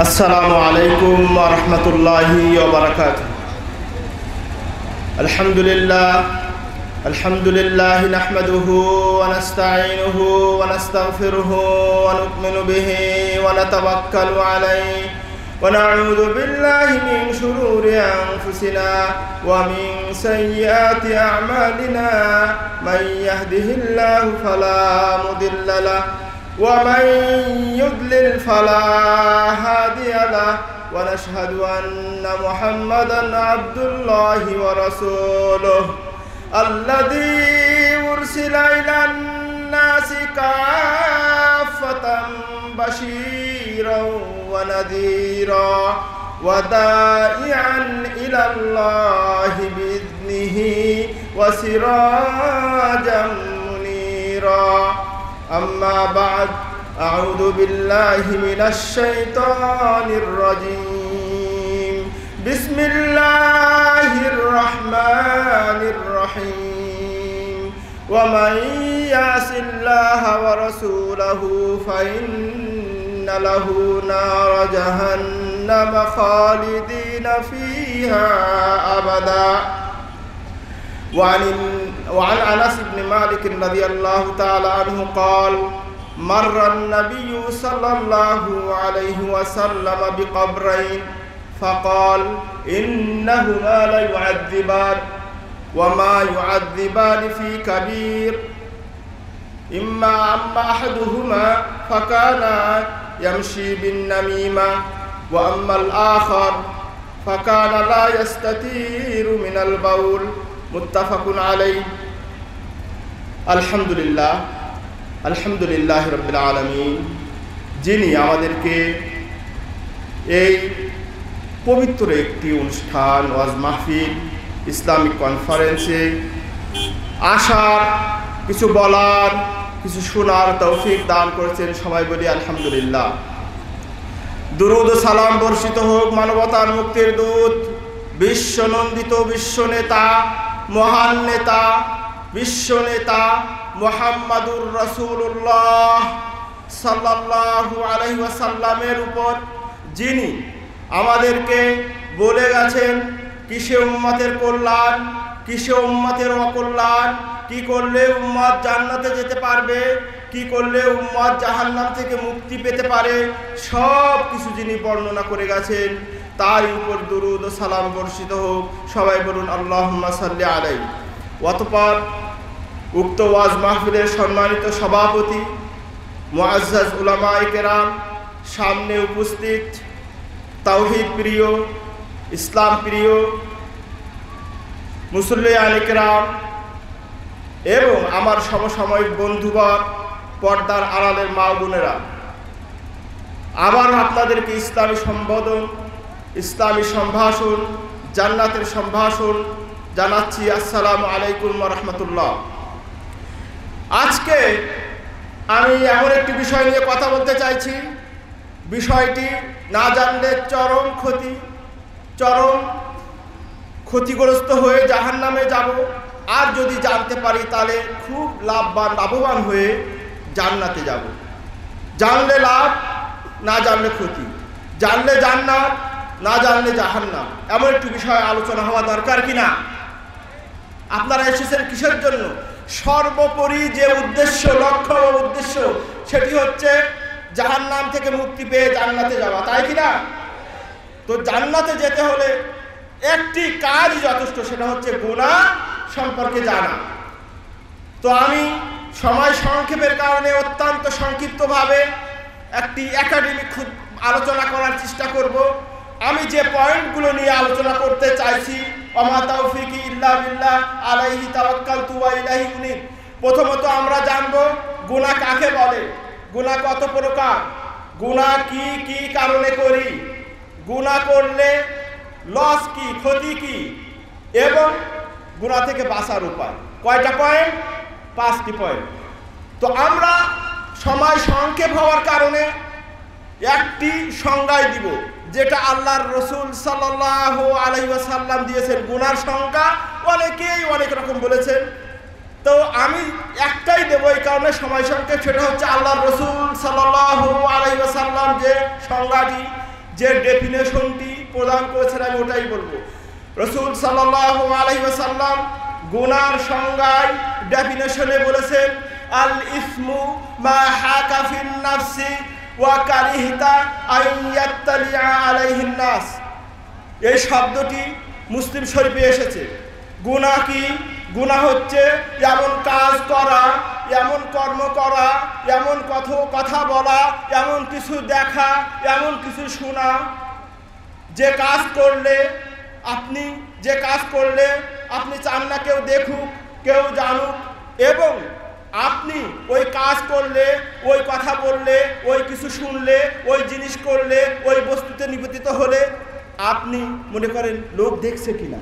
আসসালামু আলাইকুম ওয়া রাহমাতুল্লাহি ওয়া বারাকাতুহু। আলহামদুলিল্লাহ নাহমাদুহু ওয়া নাস্তাঈনুহু ওয়া নাস্তাগফিরুহু ওয়া নু'মিনু বিহি ওয়া নাতাওয়াক্কালু আলাইহি ওয়া না'উযু বিল্লাহি মিন শুরুরি আনফুসিনা ওয়া মিন সাইয়্যাতি আ'মালিনা মান ইয়াহদিহিল্লাহু ফালা মুদিল্লা লাহু ومن يضلل فلا هادي له ونشهد أن محمدا عبد الله ورسوله الذي أرسل إلى الناس كافة بشيرا ونذيرا وداعيا إلى الله بإذنه وسراجا منيرا أما بعد أعوذ بالله من الشيطان الرجيم بسم الله الرحمن الرحيم ومن يعص الله ورسوله فإن له نار جهنم خالدين فيها أبدا وعن أنس بن مالك رضي الله تعالى عنه قال مر النبي صلى الله عليه وسلم بقبرين فقال إنهما ليعذبان وما يعذبان في كبير أما أحدهما فكان يمشي بالنميمة وأما الآخر فكان لا يستتير من البول মুত্তাফাকুন আলাইহি। আলহামদুলিল্লাহ রাব্বিল আলামিন, যিনি আমাদেরকে এই পবিত্র একটি অনুষ্ঠান ওয়াজ মাহফিল ইসলামিক কনফারেন্সে আসার, কিছু বলার, কিছু শোনার তৌফিক দান করেছেন। সবাই বলি আলহামদুলিল্লাহ। দুরূদ ও সালাম বর্ষিত হোক মানবতার মুক্তির দূত, বিশ্বনন্দিত বিশ্বনেতা, মহান নেতা, বিশ্বনেতা মুহাম্মাদুর রাসূলুল্লাহ সাল্লাল্লাহু আলাইহি ওয়াসাল্লামের উপর, যিনি আমাদেরকে বলে গেছেন কিসে উম্মতের কল্যাণ, কিসে উম্মতের অকল্যাণ, কি করলে উম্মত জান্নাতে যেতে পারবে, কি করলে উম্মত জাহান্নাম থেকে মুক্তি পেতে পারে, সব কিছু যিনি বর্ণনা করে গেছেন, তার উপর দুরূদ ও সালাম বর্ষিত হোক। সবাই বলুন আল্লাহুম্মা সাল্লি আলাইহি। অতঃপর উক্ত ওয়াজ মাহফিলের সম্মানিত সভাপতি, মুআজ্জাজ উলামায়ে কেরাম, সামনে উপস্থিত তাওহীদ প্রিয়, ইসলাম প্রিয় মুসল্লিয়ানে কেরাম এবং আমার সমসাময়িক বন্ধুবর, পর্দার আড়ালের মা বোনেরা, আবার আপনাদেরকে ইসলামী সম্বোধন, ইসলামী সম্ভাষণ, জান্নাতের সম্ভাষণ জানাচ্ছি। আসসালামু আলাইকুম ওয়া রাহমাতুল্লাহ। আজকে আমি এমন একটি বিষয় নিয়ে কথা বলতে চাইছি, বিষয়টি না জানলে চরম ক্ষতিগ্রস্ত হয়ে জাহান্নামে যাব, আর যদি জানতে পারি তাহলে খুব লাভবান হয়ে জান্নাতে যাব। জানলে লাভ, না জানলে ক্ষতি, জানলে জান্নাত, না জানলে জাহান্নাম। এমন একটি বিষয় আলোচনা হওয়া দরকার কিনা? আপনারা এসেছেন কিসের জন্য? সর্বোপরি যে উদ্দেশ্য, লক্ষ্য ও উদ্দেশ্য, সেটি হচ্ছে জাহান্নাম থেকে মুক্তি পেয়ে জান্নাতে যাওয়া, তাই কিনা? তো জান্নাতে যেতে হলে একটি কাজ যথেষ্ট, সেটা হচ্ছে গুনাহ সম্পর্কে জানা। তো আমি সময় সংক্ষেপের কারণে অত্যন্ত সংক্ষিপ্তভাবে একটি একাডেমিক আলোচনা করার চেষ্টা করব। আমি যে পয়েন্টগুলো নিয়ে আলোচনা করতে চাইছি, ওমা তাওফিকি ইল্লা বিল্লাহ আলাইহি তাওয়াক্কালতু ওয়া ইলাইহি উনীব। প্রথমত আমরা জানব গুনাহ কাকে বলে, গুনাহ কত প্রকার, গুনাহ কি কি কারণে করি, গুনাহ করলে লস কি, ক্ষতি কি, এবং গুনাহ থেকে বাঁচার উপায়। কয়টা পয়েন্ট? 5টি পয়েন্ট। তো আমরা সময় সংক্ষেপ হওয়ার কারণে একটি সংজ্ঞায় দিব, যেটা আল্লাহর রাসূল সাল্লাল্লাহু আলাইহি ওয়াসাল্লাম দিয়েছেন। গুনার সংজ্ঞা অনেকেই অনেক রকম বলেছেন, তো আমি একটাই দেব এই কারণে সময় সংক্ষেপ, সেটা হচ্ছে আল্লাহর রাসূল সাল্লাল্লাহু আলাইহি ওয়াসাল্লাম যে সংজ্ঞাটি যে ডেফিনেশনটি প্রদান করেছেন আমি ওটাই বলবো। রাসূল সাল্লাল্লাহু আলাইহি ওয়াসাল্লাম গুনার সংজ্ঞায় ডেফিনেশনে বলেছেন, আল ইসমু মা হাকা ফিন নাফসি ওয়া কারিহতা আন ইয়াত্তালিআ আলাইহিন নাস। এই শব্দটি মুসলিম শরীফে এসেছে। গুনাহ কি? গুনাহ হচ্ছে এমন কাজ করা, এমন কর্ম করা, এমন কথা বলা, এমন কিছু দেখা, এমন কিছু শোনা, যে কাজ করলে আপনি চান না কেউ দেখুক, কেউ জানুক, এবং আপনি ওই কাজ করলে, ওই কথা বললে, ওই কিছু শুনলে, ওই জিনিস করলে, ওই বস্তুতে নিবেদিত হলে আপনি মনে করেন লোক দেখছে কিনা,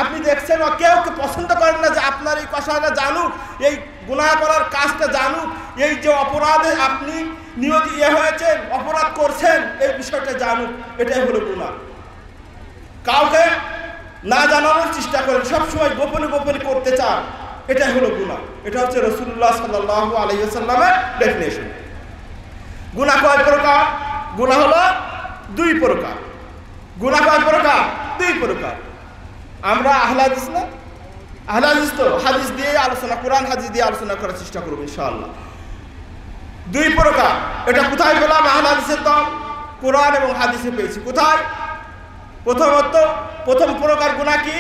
আপনি দেখছেন কেউ পছন্দ করেন না যে আপনার এই কথাটা জানুক, এই গুনাহ করার কাজটা জানুক, এই যে অপরাধে আপনি নিয়োজিত হয়েছেন, অপরাধ করছেন, এই বিষয়টা জানুক, এটাই হলো গুনাহ। কাউকে না জানানোর চেষ্টা করেন, সবসময় গোপনে গোপনে করতে চান, এটাই হলো গুনাহ। এটা হচ্ছে রাসূলুল্লাহ সাল্লাল্লাহু আলাইহি ওয়াসাল্লামের ডেফিনেশন। গুনাহ কয় প্রকার? গুনাহ হলো দুই প্রকার। গুনাহ কয় প্রকার? দুই প্রকার। আমরা আহলে হাদিস না, আহলে হাদিস তো হাদিস দিয়ে আলোচনা, কোরআন হাদিস দিয়ে আলোচনা করার চেষ্টা করব ইনশাআল্লাহ। দুই প্রকার, এটা কোথায় পেলাম? আহলে হাদিসের দল কোরআন এবং হাদিসে পেয়েছি। কোথায়? প্রথম প্রকার গুনাহ কি?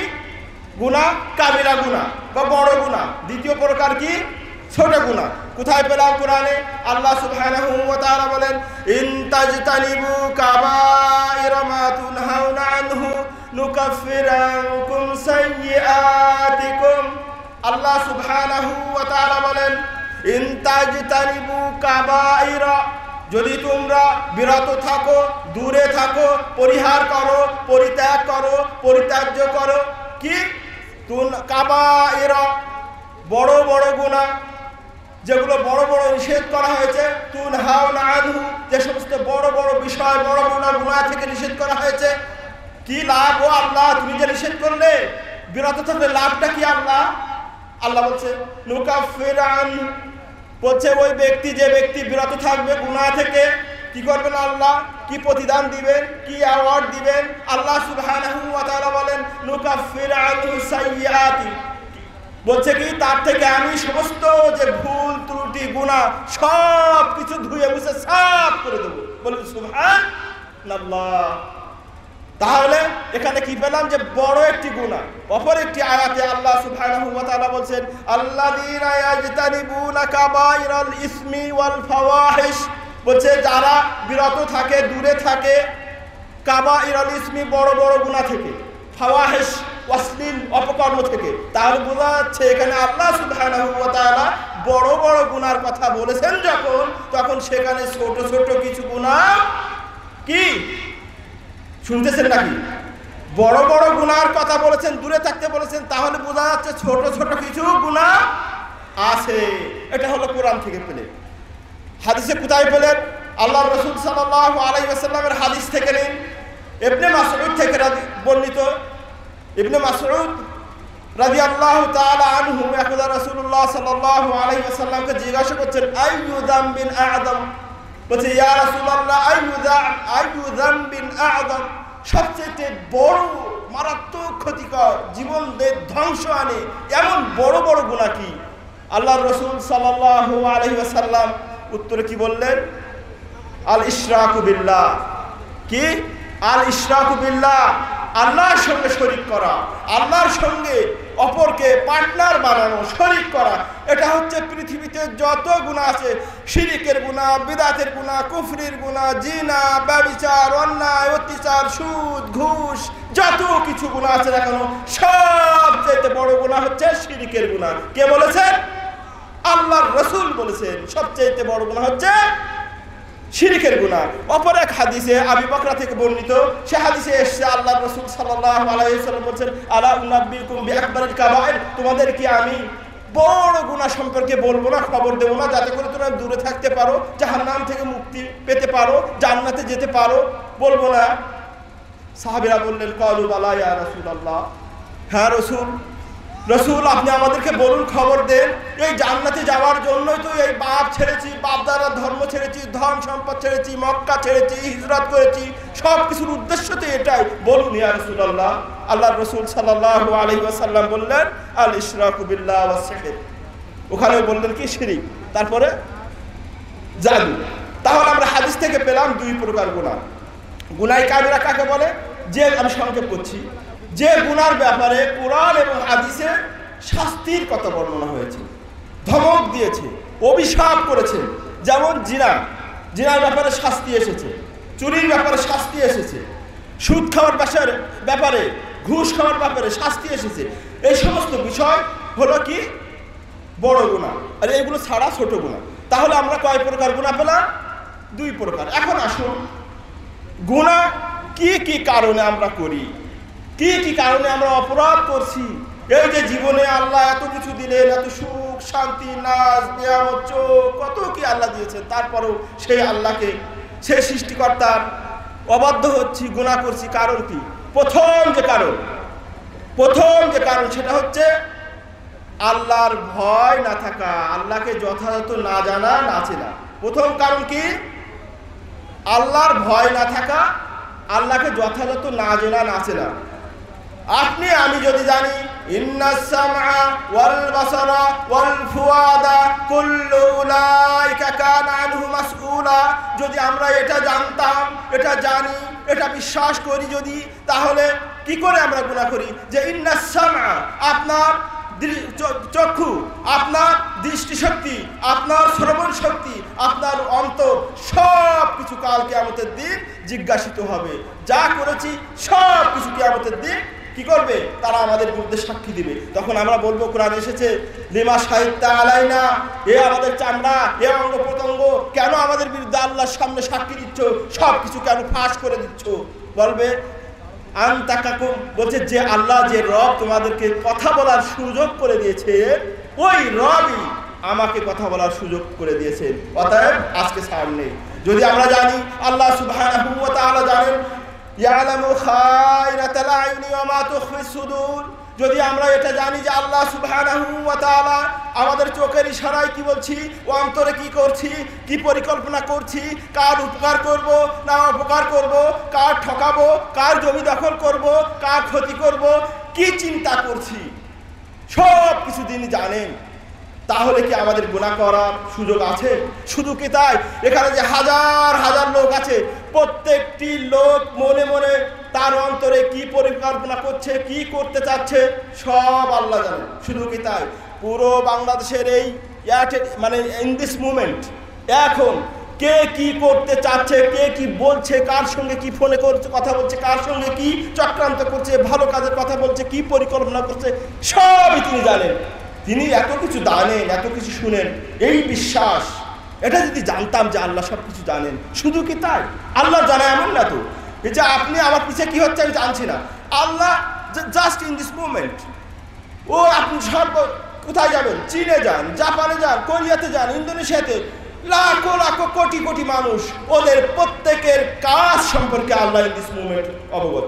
গুনাহ কাবিরা গুনাহ বা বড় গুনাহ। দ্বিতীয় প্রকার কি? ছোট গুনাহ। কোথায় পেলাম? কোরআনে আল্লাহ সুবহানাহু ওয়া তাআলা বলেন, ইন তাজতানিবু কাবাইরা মা তুনহাউনা আনহু নুকাফির আনকুম সাইয়্যাতিকুম। আল্লাহ সুবহানাহু ওয়া তাআলা বলেন, ইন তাজতানিবু কাবাইরা, যদি তোমরা বিরত থাকো, দূরে থাকো, পরিহার করো, পরিত্যাগ করো, পরিত্যাজ্য করো কি? কাবাইরা, বড় বড় গুনাহ, যেগুলো বড় বড় নিষেধ করা হয়েছে। তুনহাউনা আনহু, যে সমস্ত বড় বড় বিষয়, বড় বড় গুনাহ থেকে নিষেধ করা হয়েছে। কি লাভ? ও আল্লাহ, তুমি যে নিষেধ করলে, বিরত থাকলে লাভটা কি আল্লাহ? আল্লাহ বলছে নুকাফির আনহু, বলছে ওই ব্যক্তি, যে ব্যক্তি বিরত থাকবে গুনাহ থেকে, কি করবেন আল্লাহ? কি প্রতিদান দিবেন, কি অ্যাওয়ার্ড দিবেন? আল্লাহ সুবহানাহু ওয়া তাআলা বলেন, নুকাফির আনহু সাইয়্যাতি, বলছে কি তার থেকে আমি সমস্ত যে ভুল ত্রুটি গুনাহ সব কিছু ধুয়ে মুছে সাফ করে দেবো। বলুন সুবহানাল্লাহ। তাহলে এখানে কি পেলাম? যে বড় একটি গুনাহ। অপর একটি আয়াতে আল্লাহ সুবহানাহু ওয়া তাআলা বলছেন, আল্লাযীনা ইয়াজতানিবুনা কাবাইরাল ইসমি ওয়াল ফাওয়াহিশ, বলছে যারা বিরত থাকে, দূরে থাকে, কাবাইরাল ইসমি, বড় বড় গুনাহ থেকে, ফাওয়াহিশ, অশ্লীল অপকর্ম থেকে। তার বোঝা যাচ্ছে এখানে আল্লাহ সুবহানাহু ওয়া তাআলা বড় বড় গুনার কথা বলেছেন যখন, তখন সেখানে ছোট ছোট কিছু গুনাহ কি শুনতেছেন নাকি? বড় বড় গুনার কথা বলেছেন, দূরে থাকতে বলেছেন, তাহলে বোঝা যাচ্ছে ছোট ছোট কিছু গুনাহ আছে। এটা হলো কোরআন থেকে পেলে। হাদিসে কোথায় পেলেন? আল্লাহর রাসূল সাল্লাল্লাহু আলাইহি ওয়াসাল্লামের হাদিস থেকে নিন। ইবনে মাসউদ থেকে বর্ণিত। ইবনে মাসউদ রাদিয়াল্লাহু তাআলা আনহু একদা রাসূলুল্লাহ সাল্লাল্লাহু আলাইহি ওয়াসাল্লামকে জিজ্ঞাসা করছেন, আইয়ু যামবিন আ'যাম, বলছে ইয়া রাসূলুল্লাহ আইয়ু যামবিন আ'যাম, সবচেয়ে বড় মারাত্মক ক্ষতিকর, জীবনের ধ্বংস আনে এমন বড় বড় গুনাহ কি? আল্লাহর রাসূল সাল্লাল্লাহু আলাইহি ওয়াসাল্লাম উত্তরে কি বললেন? আল ইশরাকু বিল্লাহ। কি? আল ইশরাকু বিল্লাহ, আল্লাহর সঙ্গে শরীক করা, আল্লাহর সঙ্গে অপরকে পার্টনার বানানো, শরীক করা। এটা হচ্ছে পৃথিবীতে যত গুনাহ আছে, শিরকের গুনাহ, বিদআতের গুনাহ, কুফরির গুনাহ, জিনা, ব্যভিচার, অন্যায়, অত্যাচার, সুদ, ঘুষ, যত কিছু গুনাহ আছে না কেন, সবচেয়ে বড় গুনাহ হচ্ছে শিরকের গুনাহ। কে বলেছেন? আল্লাহর রাসূল বলেছেন সবচেয়ে বড় গুনাহ হচ্ছে শিরকের গুনাহ। অপর এক হাদিসে আবু বকর থেকে বর্ণিত, সে হাদিসে এসেছে আল্লাহর রাসূল সাল্লাল্লাহু আলাইহি ওয়াসাল্লাম বলেছেন, আলা উনাব্বিকুম বিআকবারিল কাবায়ের, তোমাদের কি আমি বড় গুনাহ সম্পর্কে বলবো না, খবর দেবো না, যাতে করে তোমরা দূরে থাকতে পারো, জাহান্নাম থেকে মুক্তি পেতে পারো, জান্নাতে যেতে পারো? বলবো না? সাহাবীরা বললেন, ক্বালু বালা ইয়া রাসূলুল্লাহ, হ্যাঁ রাসূল, রসুল আপনি আমাদেরকে বলুন, খবর দেন, এই জান্নাতে যাওয়ার জন্যই তো এই বাপ ছেড়েছি, বাপ দ্বারা ধর্ম ছেড়েছি, ধন সম্পদ ছেড়েছি, মক্কা ছেড়েছি, হিজরত করেছি, সব কিছুর উদ্দেশ্য তো এটাই, বলুন ইয়া রাসূলুল্লাহ। আল্লাহর রসুল সাল্লাল্লাহু আলাইহি ওয়াসাল্লাম বললেন আল ইশরাকু বিল্লাহ ওয়াস সিহর, ওখানে বললেন কি শিরক, তারপরে জাদু। তাহলে আমরা হাদিস থেকে পেলাম দুই প্রকার গুনাহ। গুনাহ কাবিরা কাকে বলে? যে আমি সংক্ষেপ করছি, যে গুনার ব্যাপারে কোরআন এবং হাদিসে শাস্তির কথা বর্ণনা হয়েছে, ধমক দিয়েছে, অভিশাপ করেছে। যেমন জিনা, জিনার ব্যাপারে শাস্তি এসেছে, চুরির ব্যাপারে শাস্তি এসেছে, সুদ খাওয়ার ব্যাপারে, ঘুষ খাওয়ার ব্যাপারে শাস্তি এসেছে। এই সমস্ত বিষয় হলো কি বড় গুনাহ, আর এইগুলো ছাড়া ছোট গুনাহ। তাহলে আমরা কয় প্রকার গুনাহ পেলাম? দুই প্রকার। এখন আসুন গুনাহ কি কি কারণে আমরা করি, কি কি কারণে আমরা অপরাধ করছি। এই যে জীবনে আল্লাহ এত কিছু দিলেন, এত সুখ শান্তি, নাচ নিয়ামত, চোখ, কত কি আল্লাহ দিয়েছেন, তারপরেও সেই আল্লাহকে, সেই সৃষ্টিকর্তার অবাধ্য হচ্ছি, গুনাহ করছি। কারণ কি? প্রথম যে কারণ সেটা হচ্ছে আল্লাহর ভয় না থাকা, আল্লাহকে যথাযথ না জানা, না চেনা। প্রথম কারণ কি? আল্লাহর ভয় না থাকা, আল্লাহকে যথাযথ না জানা, না চেনা। আপনি আমি যদি জানি ইন্নাস সামআ ওয়াল বাসারা ওয়াল ফুআদা কুল্লু উলাইকা কানা আনহু মাসউলা, যদি আমরা এটা জানতাম, এটা জানি, এটা বিশ্বাস করি যদি, তাহলে কি করে আমরা গুনাহ করি? যে ইন্নাস সামআ, আপনার চক্ষু, আপনার দৃষ্টিশক্তি, আপনার শ্রবণ শক্তি, আপনার অন্তর, সব কিছু কাল কিয়ামতের দিন জিজ্ঞাসিত হবে। যা করেছি সব কিছু কিয়ামতের দিন কি করবে? তারা আমাদের বিরুদ্ধে সাক্ষী দিবে। তখন আমরা বলবো, কোরআন এসেছে লিমা শাহিদতা আলাইনা, এ আমাদের চামড়া, এ অঙ্গ প্রত্যঙ্গ, কেন আমাদের বিরুদ্ধে আল্লাহর সামনে সাক্ষী দিচ্ছ, সব কিছু কেন ফাঁস করে দিচ্ছ? বলবে আনতাকাকুম, বলছে যে আল্লাহ, যে রব তোমাদেরকে কথা বলার সুযোগ করে দিয়েছে, ওই রবই আমাকে কথা বলার সুযোগ করে দিয়েছেন। অতএব আজকে ছাড় নেই। যদি আমরা জানি আল্লাহ সুবহানাহু ওয়া তাআলা জানেন ইয়ালামু খায়রাতাল আইনি ওয়া মা তুখফিস সুদূর, যদি আমরা এটা জানি যে আল্লাহ সুবহানাহু ওয়া তাআলা আমাদের চোখের ইশারায় কি বলছি, ও অন্তরে কি করছি, কি পরিকল্পনা করছি, কার উপকার করব না অপকার করব, কার ঠকাবো, কার জমি দখল করব, কার ক্ষতি করব, কি চিন্তা করছি, সব কিছু তিনি জানেন। তাহলে কি আমাদের গুনাহ করার সুযোগ আছে? শুধু কি তাই, এখানে যে হাজার হাজার লোক আছে, প্রত্যেকটি লোক মনে মনে তার অন্তরে কি পরিকল্পনা করছে, কি করতে চাচ্ছে, সব আল্লাহ জানেন। শুধু কি তাই, পুরো বাংলাদেশের এই মানে ইন দিস মুমেন্ট এখন কে কি করতে চাচ্ছে, কে কি বলছে, কার সঙ্গে কি ফোনে করছে, কথা বলছে, কার সঙ্গে কি চক্রান্ত করছে, ভালো কাজের কথা বলছে, কি পরিকল্পনা করছে, সবই তিনি জানেন। তিনি এত কিছু জানেন, এত কিছু শুনেন, এই বিশ্বাস, এটা যদি জানতাম যে আল্লাহ সব কিছু জানেন। শুধু কি তাই, আল্লাহ জানা এমন না তো যে আপনি আমার পিছিয়ে কি হচ্ছে আমি জানছি না। আল্লাহ জাস্ট ইন দিস মুমেন্ট, ও আপনি কোথায় যাবেন, চীনে যান, জাপানে যান, কোরিয়াতে যান, ইন্দোনেশিয়াতে, লাখো লাখো কোটি কোটি মানুষ, ওদের প্রত্যেকের কাজ সম্পর্কে আল্লাহ ইন দিস মুমেন্ট অবগত,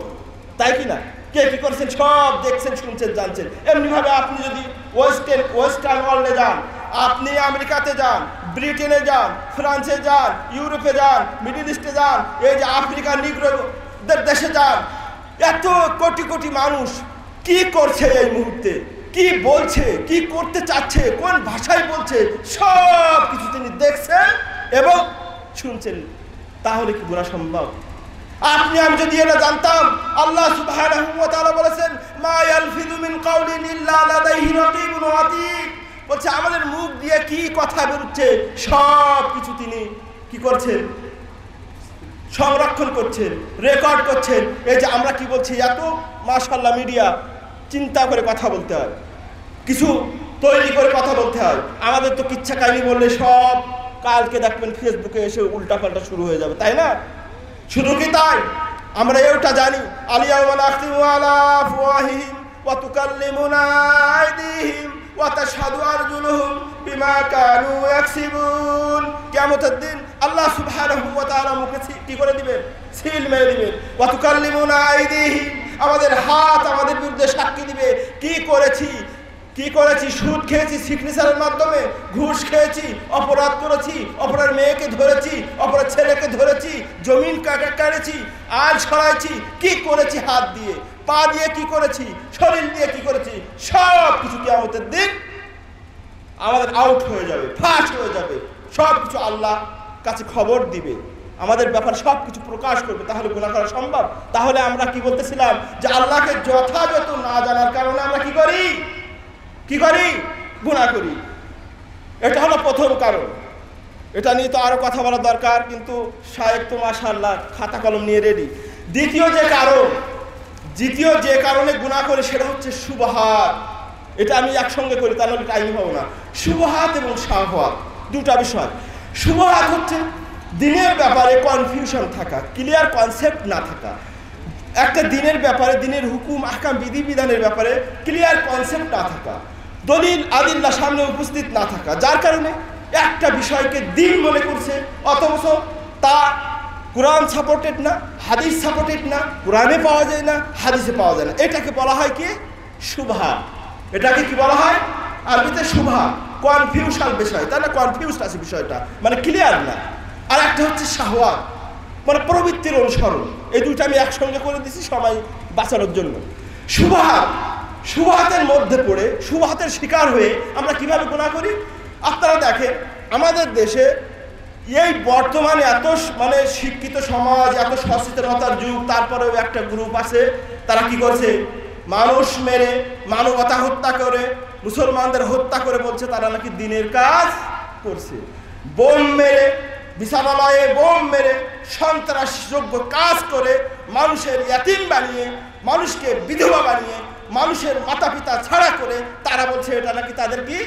তাই কি না? কে কি করছেন সব দেখছেন, শুনছেন, জানছেন। এমনিভাবে আপনি যদি ওয়েস্টার্ন ওয়ার্ল্ডে যান, আপনি আমেরিকাতে যান, ব্রিটেনে যান, ফ্রান্সে যান, ইউরোপে যান, মিডল ইস্টে যান, এই যে আফ্রিকার নিগ্রোদের দেশে যান, এত কোটি কোটি মানুষ কি করছে এই মুহূর্তে, কি বলছে, কি করতে চাচ্ছে, কোন ভাষায় বলছে, সব কিছু তিনি দেখছেন এবং শুনছেন। তাহলে কি গুনাহ সম্ভব? আপনি আমি যদি এটা জানতাম, আল্লাহ সুবহানাহু ওয়া তাআলা বলেছেন মা ইয়ালফিযু মিন কাওলিন ইল্লা লাদাইহি রাকীবুন আতীদ, বলছে আমাদের মুখ দিয়ে কি কথা বেরোচ্ছে সব কিছু তিনি কি করছেন, সংরক্ষণ করছেন, রেকর্ড করছেন। এই যে আমরা কি বলছি, এত মাশাআল্লাহ মিডিয়া, চিন্তা করে কথা বলতে হয়, কিছু তৈরি করে কথা বলতে হয়। আমাদের তো কিচ্ছা কাহিনী বললে সব কালকে দেখবেন ফেসবুকে এসে উল্টাপাল্টা শুরু হয়ে যাবে, তাই না? শুধু কি তাই, আমরা এটা জানি আলিয়াউমা নাখতিমু আলা আফওয়াহিহিম ওয়া তুকাল্লিমুনা আইদিহিম ওয়া তাশহাদু আরজুলুহুম বিমা কানু ইয়াকসিবুন। কিয়ামতের দিন আল্লাহ সুবহানাহু ওয়া তাআলা মুখে কি করে দিবেন, সিল মেরে দিবেন। ওয়া তুকাল্লিমুনা আইদিহিম, আমাদের হাত আমাদের বিরুদ্ধে সাক্ষী দিবে, কি করেছি, কি করেছি? সুদ খেয়েছি সিগনেচারের মাধ্যমে, ঘুষ খেয়েছি, অপরাধ করেছি, অপরাধ মেয়েকে ধরেছি, অপরাধ ছেলেকে ধরেছি, জমিন কাটেছি, আল ছড়াইছি, কি করেছি? হাত দিয়ে, পা দিয়ে কি করেছি, শরীর দিয়ে কি করেছি, সব কিছু কিয়ামতের দিন আমাদের আউট হয়ে যাবে, ফাঁস হয়ে যাবে। সব কিছু আল্লাহ কাছে খবর দিবে, আমাদের ব্যাপার সব কিছু প্রকাশ করবে। তাহলে গুনাহ করা সম্ভব? তাহলে আমরা কি বলতেছিলাম যে আল্লাহকে যথাযথ না জানার কারণে আমরা কি করি? গুনাহ করি। এটা হলো প্রথম কারণ। এটা নিয়ে তো আরো কথা বলা দরকার, কিন্তু শায়েখ তো মাশাআল্লাহ খাতা কলম নিয়ে রেডি। দ্বিতীয় যে কারণে গুনাহ করি সেটা হচ্ছে শুবহাত। এটা আমি একসঙ্গে করি, তাহলে টাইম হবে না। শুবহাত এবং শাহওয়াত দুটা বিষয়। শুবহাত হচ্ছে দিনের ব্যাপারে কনফিউশন থাকা, ক্লিয়ার কনসেপ্ট না থাকা। একটা দিনের ব্যাপারে, দিনের হুকুম আহকাম বিধিবিধানের ব্যাপারে ক্লিয়ার কনসেপ্ট না থাকা, দলিল আদিল্লা সামনে উপস্থিত না থাকা, যার কারণে একটা বিষয়কে দিন মনে করছে, অথচ তা কোরআন সাপোর্টেড না, হাদিস সাপোর্টেড না, কোরআনে পাওয়া যায় না, হাদিসে পাওয়া যায় না। এটাকে বলা হয় কি? শুবহা। এটাকে কি বলা হয়? আরবিতে শুবহা, কনফিউশন বিষয়, তাই না? কনফিউজড আছে বিষয়টা, মানে ক্লিয়ার না। আর একটা হচ্ছে শাহওয়াত, মানে প্রবৃত্তির অনুসরণ। এই দুইটা আমি একসঙ্গে করে দিচ্ছি সময় বাঁচানোর জন্য। শুবহাতের মধ্যে পড়ে, শুবহাতের শিকার হয়ে আমরা কিভাবে গুনাহ করি? আপনারা দেখেন আমাদের দেশে এই বর্তমানে এত মানে শিক্ষিত সমাজ, এত সচেতনতার যুগ, তারপরেও একটা গ্রুপ আছে, তারা কি করছে? মানুষ মেরে, মানবতা হত্যা করে, মুসলমানদের হত্যা করে বলছে তারা নাকি দিনের কাজ করছে। বোম মেরে, বিছানালয়ে বোম মেরে, সন্ত্রাসযোগ্য কাজ করে, মানুষের ইয়াতিম বানিয়ে, মানুষকে বিধবা বানিয়ে, মানুষের মাতা পিতা ছাড়া করে তারা বলছে এটা নাকি তাদের কি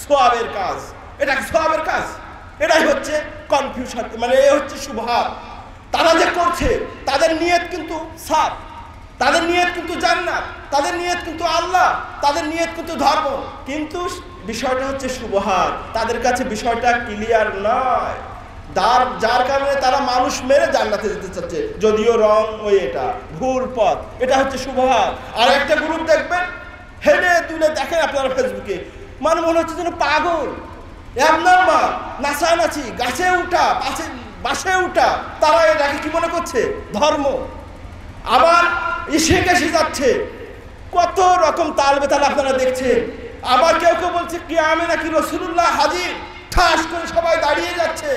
সওয়াবের কাজ। এটা কি সওয়াবের কাজ? এটাই হচ্ছে কনফিউশন, মানে এ হচ্ছে শুবহাত। তারা যে করছে তাদের নিয়ত কিন্তু সাফ, তাদের নিয়ত কিন্তু জান্নাত, তাদের নিয়ত কিন্তু আল্লাহ, তাদের নিয়ত কিন্তু ধর্ম, কিন্তু বিষয়টা হচ্ছে শুবহাত। তাদের কাছে বিষয়টা ক্লিয়ার নয়, যার কারণে তারা মানুষ মেরে জান্নাতে যেতে চাচ্ছে, যদিও রং ওই এটা ভুল পথ। এটা হচ্ছে শুবহাত। আর একটা গ্রুপ দেখবেন হেলে তুলে দেখেন আপনারা ফেসবুকে, মানে মনে হচ্ছে যেন পাগল, একনর্মাল, নাচানাচি, গাছে উঠা, বাসে উঠা, তারা এটাকে কি মনে করছে? ধর্ম। আবার এসে যাচ্ছে কত রকম তাল বেতাল আপনারা দেখছেন। আবার কেউ বলছে কিয়ামে নাকি রাসূলুল্লাহ হাজির, ঠাস করে সবাই দাঁড়িয়ে যাচ্ছে।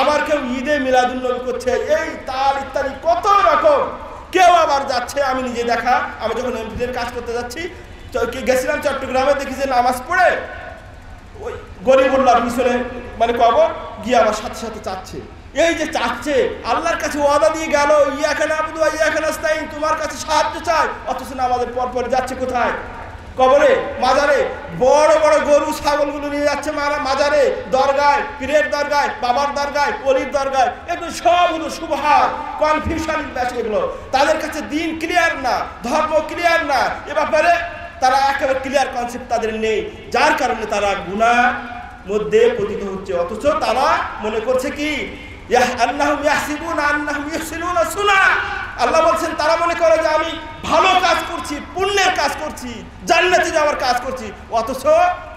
আবার কেউ ঈদে মিলাদুন্নবী করছে, এই তাল ইত্যাদি কত রকম। কেউ আবার যাচ্ছে, আমি নিজে দেখা, আমি যখন এমপিদের কাজ করতে যাচ্ছি গেছিলাম চট্টগ্রামে, দেখি যে নামাজ পড়ে ওই গরিবুল্লাহর পিছনে মানে কবর গিয়ে আমার সাথে সাথে চাচ্ছে। এই যে চাচ্ছে, আল্লাহর কাছে ওয়াদা দিয়ে গেল, ইয়াকা নাবুদু ওয়া ইয়াকা নাস্তাইন, তোমার কাছে সাহায্য চাই, অথচ না আমাদের পর যাচ্ছে কোথায়? কবরে, মাজারে। বড় বড় গরু ছাগলগুলো নিয়ে যাচ্ছে মাজারে, দরগায়, পীরের দরগায়, বাবার দরগায়, অলির দরগায়। এগুলো সব হলো শুবহাত, কনফিউশন ব্যাস। এগুলো তাদের কাছে দিন ক্লিয়ার না, ধর্ম ক্লিয়ার না, এ ব্যাপারে তারা একেবারে ক্লিয়ার কনসেপ্ট তাদের নেই, যার কারণে তারা গুনাহ মধ্যে পতিত হচ্ছে। অথচ তারা মনে করছে কি? আল্লাহ বলছেন তারা মনে করে যে আমি ভালো কাজ করছি, পুণ্যের কাজ করছি, জান্নাতে যাওয়ার কাজ করছি। অথচ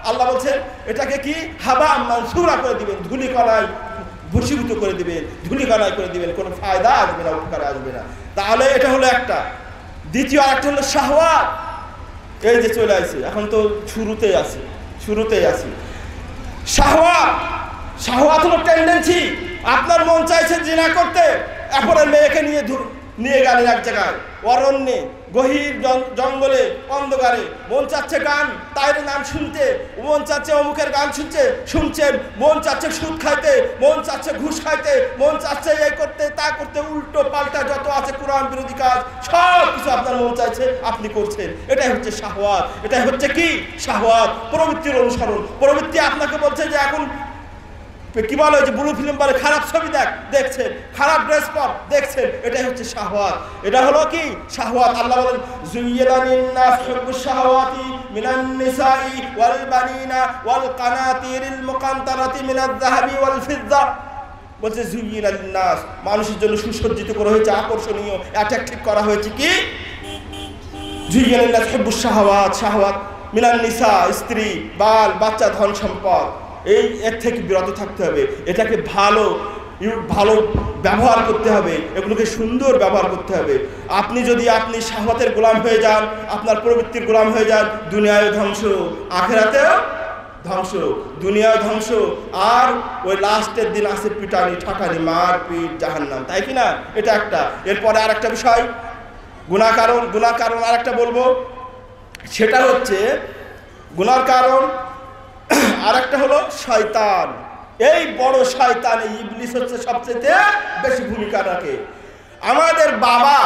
আল্লাহ বলছেন এটাকে কি হাবা মানসুরা করে দিবেন, ধুলিকণায় ভূষীভূত করে দিবেন, ধুলিকণায় করে দিবেন, কোনো ফায়দা আসবে না, উপকারে আসবে না। তাহলে এটা হলো একটা। দ্বিতীয় আরেকটা হলো শাহওয়াত। এই যে চলে আসছে, এখন তো শুরুতেই আছি। শাহওয়াত হলো টেন্ডেন্সি। আপনার মন চাইছে জিনা করতে, এরপরের মেয়েকে নিয়ে গেলেন এক জায়গায় অরণ্যে, গহীর জঙ্গলে, অন্ধকারে। মন চাচ্ছে গান, তাইরে নাম শুনতে, মন চাচ্ছে অমুকের গান শুনছেন, মন চাচ্ছে সুদ খাইতে, মন চাচ্ছে ঘুষ খাইতে, মন চাচ্ছে এই করতে তা করতে, উল্টো পাল্টা যত আছে কোরআন বিরোধী কাজ, সব কিছু আপনার মন চাইছে আপনি করছেন। এটাই হচ্ছে শাহওয়াত। এটাই হচ্ছে কি? শাহওয়াত, প্রবৃত্তির অনুসরণ। প্রবৃত্তি আপনাকে বলছে যে এখন কি বলে, যে ব্লু ফিল্ম বলে, খারাপ ছবি দেখছেন, খারাপ ড্রেস পর দেখছেন, এটাই হচ্ছে শাহওয়াত। এটা হলো কি? শাহওয়াত। আল্লাহ বলেন যুয়্যিনা লিন-নাস হুব্বুশ শাহাওয়াতি মিনান নিসাই ওয়াল বানিনা ওয়াল কানাতিরিল মুকান্তারাতি মিনাজ-যাহাবি ওয়াল ফিদ্দা। বলছে যুয়্যিনা লিন-নাস, মানুষের জন্য সুসজ্জিত করা হয়েছে, আকর্ষণীয়, অ্যাট্রাকটিভ করা হয়েছে কি? যুয়্যিনা লিন-নাস হুব্বুশ শাহাওয়াত, শাহওয়াত মিনান নিসা, স্ত্রী, বাল বাচ্চা, ধন সম্পদ, এর থেকে বিরত থাকতে হবে। এটাকে ভালো ব্যবহার করতে হবে, এগুলোকে সুন্দর ব্যবহার করতে হবে। আপনি যদি আপনি শাহওয়াতের গোলাম হয়ে যান, আপনার প্রবৃত্তির গোলাম হয়ে যান, দুনিয়ায় ধ্বংস, আখিরাতেও ধ্বংস। দুনিয়ায় ধ্বংস, আর ওই লাস্টের দিন আছে পিটানি, ঠাকানি, মারপিট, জাহান্নাম, তাই কি না? এটা একটা। এরপরে আর একটা বিষয়, গুনাহ কারণ আর একটা বলবো, সেটা হচ্ছে গুনার কারণ আর একটা হলো শয়তান। এই বড় শয়তান, এই ইবলিস হচ্ছে সবচেয়ে বেশি ভূমিকা রাখে। আমাদের বাবা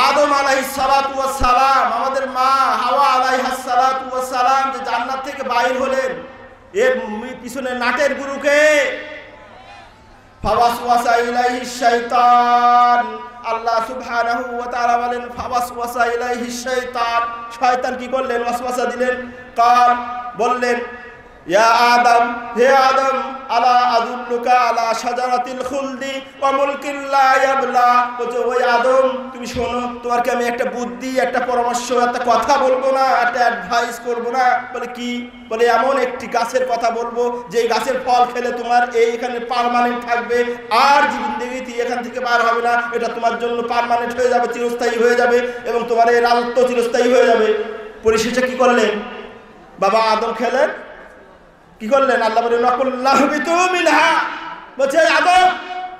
আদম আলাইহিস সালাতু ওয়াস সালাম, আমাদের মা হাওয়া আলাইহাস সালাতু ওয়াস সালাম যে জান্নাত থেকে বাইর হলেন, এর পিছনে নাটের গুরুকে ফাওয়াসওয়াসা ইলাইহিশ শাইতান। আল্লাহ সুবহানাহু ওয়া তাআলা বলেন ফাওয়াসওয়াসা ইলাইহিশ শাইতান। শয়তান কি করলেন? ওয়াসওয়াসা দিলেন। কাল বললেন, ইয়া আদম, হে আদম, আলা আদুল্লুকা আলা শাজারাতিল খুলদি ওয়া মুলকিন লা ইয়াবলা। বলছে, ওই আদম তুমি শোনো, তোমাকে আমি একটা বুদ্ধি, একটা পরামর্শ, একটা কথা বলবো না, একটা অ্যাডভাইস করবো না? বলে কি? বলে এমন একটি গাছের কথা বলবো যে গাছের ফল খেলে তোমার এখানে পার্মানেন্ট থাকবে, আর জিন্দেগিতে এখান থেকে বার হবে না। এটা তোমার জন্য পার্মানেন্ট হয়ে যাবে, চিরস্থায়ী হয়ে যাবে, এবং তোমার এই রাজত্ব চিরস্থায়ী হয়ে যাবে। পরিশেষে কি করলেন? বাবা আদম খেলেন, কি করলেন? আল্লাহ বলেন নাকুল্লাহবিতু মিনহা। বলছে, আদম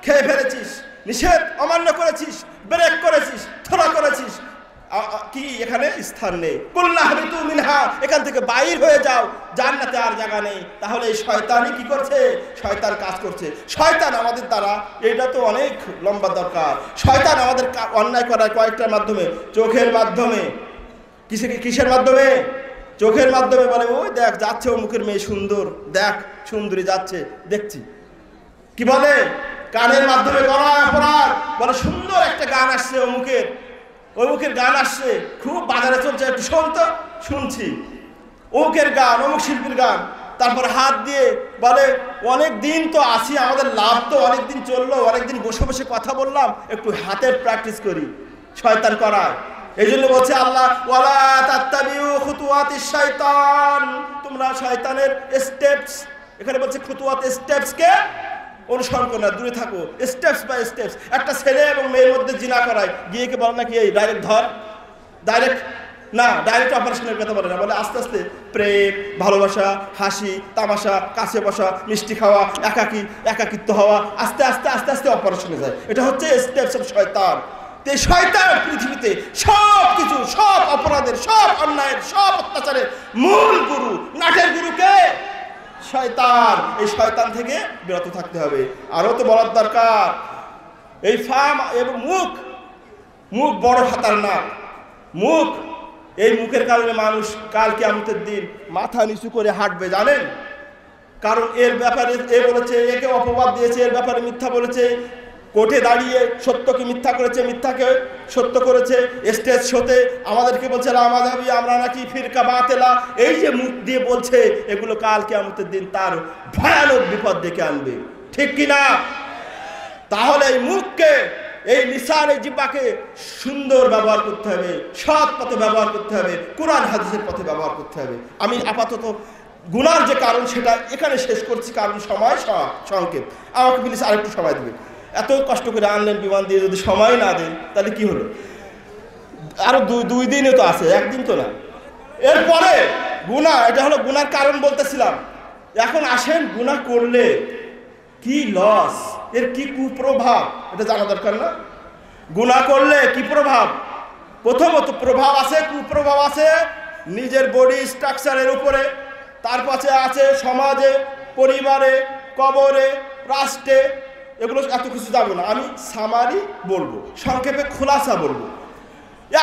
খেয়ে ফেলেছিস, নিষেধ অমান্য করেছিস, ব্রেক করেছিস, থোড়া করেছিস, কি এখানে স্থান নেই। কুল্লাহবিতু মিনহা, এখান থেকে বাইর হয়ে যাও, জান্নাতে আর জায়গা নেই। তাহলে এই শয়তানই কি করছে? শয়তান কাজ করছে। শয়তান আমাদের দ্বারা, এটা তো অনেক লম্বা দরকার। শয়তান আমাদের অন্যায় করার কয়েকটার মাধ্যমে, চোখের মাধ্যমে। কিসের মাধ্যমে? চোখের মাধ্যমে। বলে, ওই দেখ যাচ্ছে অমুকের মেয়ে সুন্দর, দেখ সুন্দরী যাচ্ছে, দেখছি। কি বলে? কানের মাধ্যমে করা অপরাধ। বলে, সুন্দর একটা গান আসছে অমুকের গান আসছে, খুব বাজারে চলছে, একটু শোন তো। শুনছি অমুকের গান, অমুক শিল্পীর গান। তারপরে হাত দিয়ে বলে, অনেক দিন তো আসি, আমাদের লাভ তো অনেক দিন চললো, অনেকদিন বসে বসে কথা বললাম, একটু হাতের প্র্যাকটিস করি। শয়তান করায়। এই জন্য বলছে আল্লাহ, ওয়ালা তাত্তাবিউ খুতুওয়াতিশ শাইতান, তোমরা শয়তানের স্টেপস, এখানে বলছে খুতুওয়াত, স্টেপসকে অনুসরণ করো না, দূরে থাকো। Steps by steps. একটা ছেলে এবং মেয়ের মধ্যে জিনা করায়, গিয়ে কি বলে নাকি এই ডাইরেক্ট ধর, ডাইরেক্ট না, ডাইরেক্ট অপারেশনের কথা বলে না। বলে আস্তে আস্তে প্রেম, ভালোবাসা, হাসি তামাশা, কাছে বসা, মিষ্টি খাওয়া, একাকিত্ব হওয়া, আস্তে আস্তে আস্তে আস্তে অপারেশনে যায়। এটা হচ্ছে স্টেপস অফ শয়তান। শয়তান পৃথিবীতে সব কিছু, সব অপরাধের, সব অন্যায়ের, সব অত্যাচারের মূল গুরু, নাটের গুরুকে শয়তান। এই শয়তান থেকে বিরত থাকতে হবে। আরো তো বলার দরকার, এই ফাম এবং মুখ বড় খতরনাক। মুখ, এই মুখের কারণে মানুষ কাল কিয়ামতের দিন মাথা নিচু করে হাঁটবে, জানেন? কারণ এর ব্যাপারে এ বলেছে, একে অপবাদ দিয়েছে, এর ব্যাপারে মিথ্যা বলেছে, কোর্টে দাঁড়িয়ে সত্যকে মিথ্যা করেছে, মিথ্যাকে সত্য করেছে, স্টেজ শোতে আমাদেরকে বলছে লামাযাবি, আমরা নাকি ফিরকা বাতেলা। এই যে মুখ দিয়ে বলছে, এগুলো কাল কিয়ামতের দিন তার ভয়ানক বিপদ ডেকে আনবে, ঠিক কিনা? তাহলে এই মুখকে, এই লিসান, এই জিহ্বাকে সুন্দর ব্যবহার করতে হবে, সৎ পথে ব্যবহার করতে হবে, কোরআন হাদিসের পথে ব্যবহার করতে হবে। আমি আপাতত গুনার যে কারণ সেটা এখানে শেষ করছি, কারণ সময় সংকেত। আমাকে প্লিজ আরেকটু সময় দেবে। এত কষ্ট করে আনলেন বিমান দিয়ে, যদি সময় না দেন তাহলে কি হলো? আরো দুই দিনও তো আছে, একদিন তো না। এরপরে গুনাহ, এটা হলো গুনার কারণ বলতেছিলাম। এখন আসেন, গুনাহ করলে কি লস, এর কি কুপ্রভাব, এটা জানা দরকার না? গুনাহ করলে কি প্রভাব? প্রথমত প্রভাব আছে, কুপ্রভাব আছে নিজের বডি স্ট্রাকচারের উপরে, তার পাশে আছে সমাজে, পরিবারে, কবরে, রাষ্ট্রে। এগুলো এত কিছু যাবো না, আমি সামারি বলবো, সংক্ষেপে খোলাসা বলবো।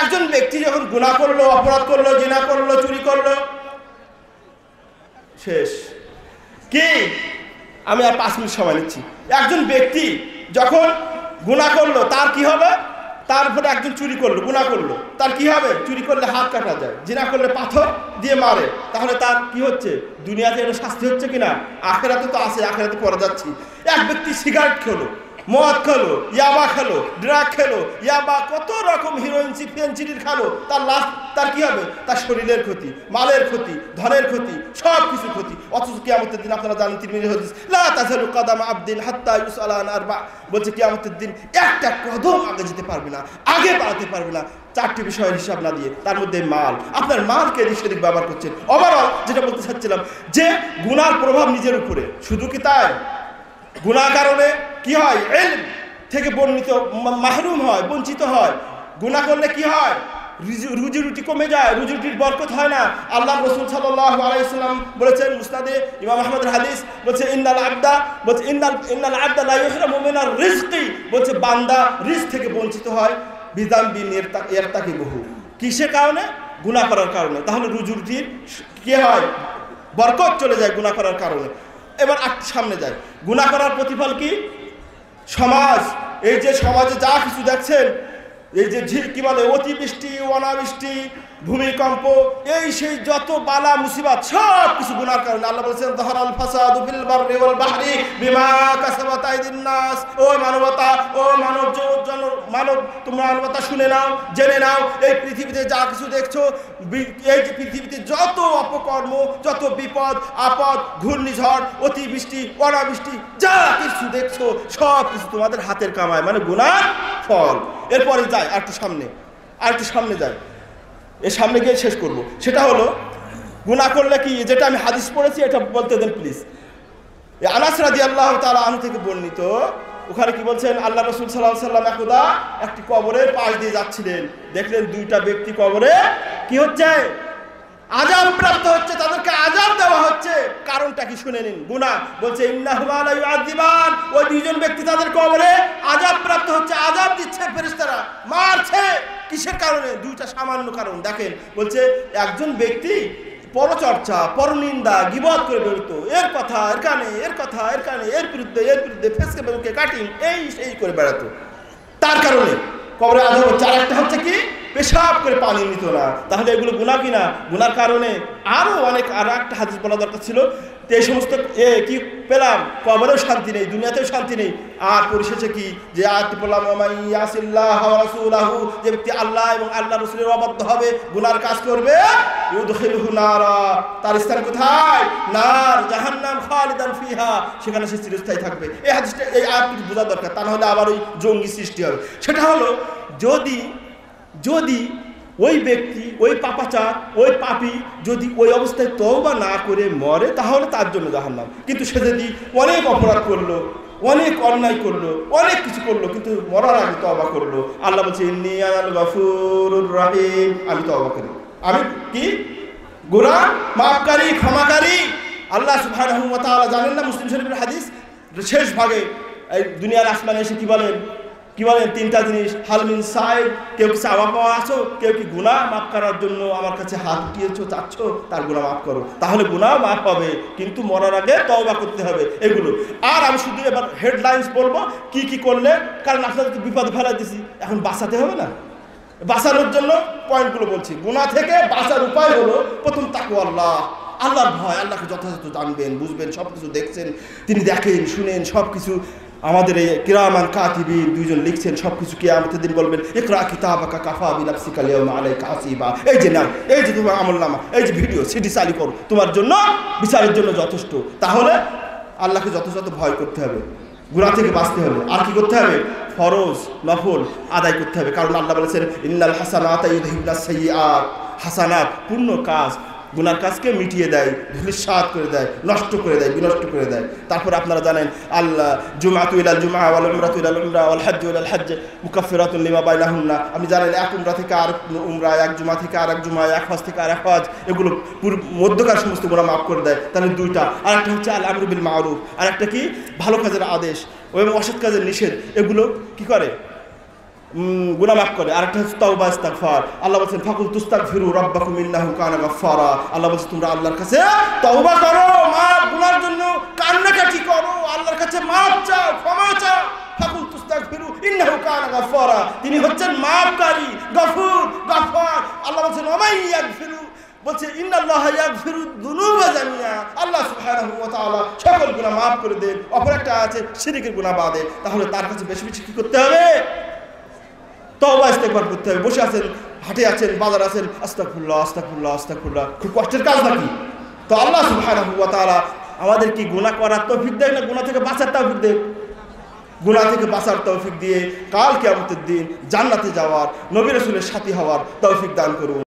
একজন ব্যক্তি যখন গুনাহ করলো, অপরাধ করলো, জিনা করলো, চুরি করলো, শেষ। কি, আমি আর 5 মিনিট সময় নিচ্ছি। একজন ব্যক্তি যখন গুনাহ করলো, তার কি হবে? তারপরে একজন চুরি করলো, গুনাহ করলো, তার কি হবে? চুরি করলে হাত কাটা যায়, জিনা করলে পাথর দিয়ে মারে। তাহলে তার কি হচ্ছে? দুনিয়াতে এটা শাস্তি হচ্ছে কিনা? আখেরাতে তো আছে, আখেরাতে পরে যাচ্ছি। এক ব্যক্তি সিগারেট খেলো, মদ খেলো, ইয়াবা খেলো, ড্রাগ খেলো, ইয়াবা কত রকম হিরোইন ফেনচিডির খালো, তার কি হবে? তার শরীরের ক্ষতি, মালের ক্ষতি, ধনের ক্ষতি, সব কিছু ক্ষতি। অথচ কিয়ামতের দিন আপনারা জানেন তিরমিজি হাদিস, লা তাযালু কাদামা আবদিন হাত্তা ইউসআলা আন আরবা, বলছে কিয়ামতের দিন একটা কদম আগে যেতে পারবে না, আগে বাড়াতে পারবে না চারটি বিষয়ের হিসাব না দিয়ে। তার মধ্যে মাল, আপনার মালকে এদিক সেদিক ব্যবহার করছেন। ওভারঅল যেটা বলতে চাচ্ছিলাম যে গুনার প্রভাব নিজের উপরে। শুধু কি তাই, গুনার কারণে কি হয়? ইলম থেকে মাহরুম হয়, বঞ্চিত হয়। গুনাহ করলে কি হয়? রুজি রুটি কমে যায়, রুজি রুটির বরকত হয় না। আল্লাহ রাসূল সাল্লাল্লাহু আলাইহি ওয়াসাল্লাম বলেছেন, মুসনাদে ইমাম আহমদের হাদিস, বলছে ইন্নাল আবদা লা ইহরামু মিনার রিজকি, বলছে বান্দা রিজক থেকে বঞ্চিত হয় বিযামবিন ইয়ারতাকিবুহু, কিসের কারণে? গুনাহ করার কারণে। তাহলে রুজি রুটির কি হয়? বরকত চলে যায় গুনাহ করার কারণে। এবার সামনে যায়, গুনাহ করার প্রতিফল কি? সমাজ। এই যে সমাজে যা কিছু দেখছেন, এই যে কি বলে অতিবৃষ্টি, অনাবৃষ্টি, ভূমিকম্প, এই সেই যত বালা মুসিবত, সব কিছু গুনার কারণে। আল্লাহ বলেছেন যাহারাল ফাসাদু ফিল বাররি ওয়াল বাহরি বিমা কাসাবাত আইদিন নাস। ও মানবতা, ও মানব, তোমরা মানবতা শুনে নাও, জেনে নাও, এই পৃথিবীতে যা কিছু দেখছো, এই যে পৃথিবীতে যত অপকর্ম, যত বিপদ আপদ, ঘূর্ণিঝড়, অতিবৃষ্টি, অনাবৃষ্টি, যা কিছু দেখছো সব কিছু তোমাদের হাতের কামায়, মানে গুনার ফল। এরপরে যায় আর একটু সামনে যায়, এর সামনে গিয়ে শেষ করব। সেটা হলো গুনাহ করলে কি, যেটা আমি হাদিস পড়েছি এটা বলতে দেন প্লিজ। আনাস রাদিয়াল্লাহু তাআলা আনহু থেকে বর্ণিত, ওখানে কি বলছেন, আল্লাহ রাসূল সাল্লাল্লাহু আলাইহি ওয়াসাল্লাম একদা একটি কবরের পাশ দিয়ে যাচ্ছিলেন, দেখলেন দুইটা ব্যক্তি কবরে কি হচ্ছে? আযাব প্রাপ্ত হচ্ছে, তাদেরকে আযাব দেওয়া হচ্ছে। কারণটা কি শুনে নিন। গুনাহ। বলছে ইন্নাহুমা লা ইউআযিবান, ওই দুইজন ব্যক্তি তাদের কবরে আযাব প্রাপ্ত হচ্ছে, আযাব দিচ্ছে ফেরেশতারা, মারছে। কিসের কারণে? দুইটা সামান্য কারণ। দেখেন, বলছে একজন ব্যক্তি পরচর্চা, পরনিন্দা, গীবত করে বেরোতো, এর কথা এর কানে, এর কথা এর কানে, এর বিরুদ্ধে ফেসকে বেরোকে কাটিং এই করে বেড়াতো, তার কারণে কবরে আযাব হচ্ছে। আর একটা হচ্ছে কি, পেশাব করে পানি নিত না। তাহলে এগুলো গুনাহ কিনা? গুনার কারণে। আরও অনেক, আরও একটা হাদিস বলা দরকার ছিল। তো এই সমস্ত কি পেলাম, কবরেও শান্তি নেই, দুনিয়াতেও শান্তি নেই। আর পরিশেষে কি, যে আয়াতটি বললাম, ইয়াসিল্লাহ ওয়া রাসূলাহু, যে ব্যক্তি আল্লাহ এবং আল্লাহ রাসূলের অবাধ্য হবে, গুনার কাজ করবে, ইউদখিলহু নারা, তার স্থান কোথায়? নার, জাহান্নাম, খালিদান ফিহা, সেখানে সে চিরস্থায়ী থাকবে। এই হাদিসটা, এই আয়াতটি বোঝা দরকার, তা নাহলে আবার ওই জঙ্গি সৃষ্টি হবে। সেটা হলো, যদি ওই ব্যক্তি, ওই পাপাচার, ওই পাপী যদি ওই অবস্থায় তওবা না করে মরে, তাহলে তার জন্য জাহান্নাম। কিন্তু সে যদি অনেক অপরাধ করলো, অনেক অন্যায় করলো, অনেক কিছু করলো, কিন্তু মরার আগে তওবা করলো, আল্লাহ বলছে ইন্নী আনাল গফুরুর রহিম, আমি তওবা করি, আমি কি গুনাহ মাফকারী, ক্ষমাকারী। আল্লাহ সুবহানাহু ওয়া তাআলা জানেন না, মুসলিম শরীফের হাদিস শেষ ভাগে এই দুনিয়ার আসমানে এসে কি বলেন? তিনটা জিনিস, হালমিন সাইদ, কেউ কি চাওয়া পাওয়া আছো, কেউ কি গুনাহ মাফ করার জন্য আমার কাছে হাত উঠিয়েছো, চাচ্ছ তার গুনাহ মাফ করো, তাহলে গুনাহ মাফ হবে, কিন্তু মরার আগে তওবা করতে হবে। এগুলো আর আমি শুধু এবার হেডলাইন্স বলবো কি কি করলে, কারণ আপনাদের তো বিপদ ফেলাই দিছি, এখন বাঁচাতে হবে না? বাঁচানোর জন্য পয়েন্টগুলো বলছি। গুনাহ থেকে বাঁচার উপায় হলো, প্রথম তাকওয়াল্লাহ, আল্লাহর ভয়। আল্লাহকে যথাযথ জানবেন, বুঝবেন, সব কিছু দেখছেন, তিনি দেখেন, শুনেন, সব কিছু। আমাদের এই কিরামান কাতিবিন দুইজন লিখছেন, সব কিছু কিয়ামতের দিন বলবেন, ইকরা কিতাবাকা কাফা বিনাফসিকা আল-ইয়াওমা আলাইকা হাসিবা। এই যে নাও, এই যে তোমার আমলনামা, এই যে ভিডিও সিডি চালু করো, তোমার জন্য বিচারের জন্য যথেষ্ট। তাহলে আল্লাহকে যথাযথ ভয় করতে হবে, গুনাহ থেকে বাঁচতে হবে। আর কি করতে হবে? ফরজ নফল আদায় করতে হবে, কারণ আল্লাহ বলেছেন ইন্নাল হাসানাতা ইউযহিবুনাস সাইয়্যাত, হাসানাত পূর্ণ কাজ গুনার কাজকে মিটিয়ে দেয়, ধূলিসাৎ করে দেয়, নষ্ট করে দেয়, বিনষ্ট করে দেয়। তারপর আপনারা জানেন, আল্লাহ জুমআতু ইলাল জুমআ ওয়াল উমরাতু ইলাল উমরা ওয়াল হাজ্জু ইলাল হাজ্জ মুকাফফিরাতুন লিমা বাইনাহুন্না। আপনি জানেন, এক উমরা থেকে আর উমরা, এক জুমা থেকে আর এক জুমা, এক হজ থেকে আর এক হজ, এগুলো মধ্যকার সমস্ত গুনাহ মাফ করে দেয়। তাহলে দুইটা। আর একটা হচ্ছে আল আমরু বিল মারুফ, আর একটা কি ভালো কাজের আদেশ এবং অসৎ কাজের নিষেধ, এগুলো কি করে? গুনাহ মাফ করে। আরেকটা হচ্ছে তাওবা ইস্তিগফার। আল্লাহ বলেন ফাকুল তুস্তাগফিরু রাব্বাকুম ইন্নাহু কানা গাফফারা। আল্লাহ বলেন তোমরা আল্লাহর কাছে তওবা করো, মাফ, গুনার জন্য কান্নাকাটি করো, আল্লাহর কাছে মাফ চাও, ক্ষমা চাও। ফাকুল তুস্তাগফিরু ইন্নাহু কানা গাফফারা, তিনি হচ্ছেন মাফকারী, গফুর, গাফফার। আল্লাহ বলেন ওয়া মান ইয়াগফিরু, বলছে ইন্নাল্লাহা ইয়াগফিরু যুনুবা জামিআ। আল্লাহ সুবহানাহু সুবহানাহু ওয়া তাআলা সকল গুনাহ মাফ করে দেন। অপর একটা আছে শিরকের গুনাহ বাদে, তাহলে তার কাছে বেশি বেশি কি করতে হবে? তওবা ইস্তেগফার করতে হবে। বসে আছেন, হাটে আছেন, বাজার আছেন, আস্তাগফিরুল্লাহ আস্তাগফিরুল্লাহ আস্তাগফিরুল্লাহ, খুব কষ্টের কাজ নাকি? তো আল্লাহ সুবহানাহু ওয়া তাআলা আমাদের কি গুনাহ করার তৌফিক দেয় না গুনাহ থেকে বাঁচার তৌফিক দেয়? গুনাহ থেকে বাঁচার তৌফিক দিয়ে কাল কিয়ামতের দিন জান্নাতে যাওয়ার, নবী রাসূলের সাথী হওয়ার তৌফিক দান করুন।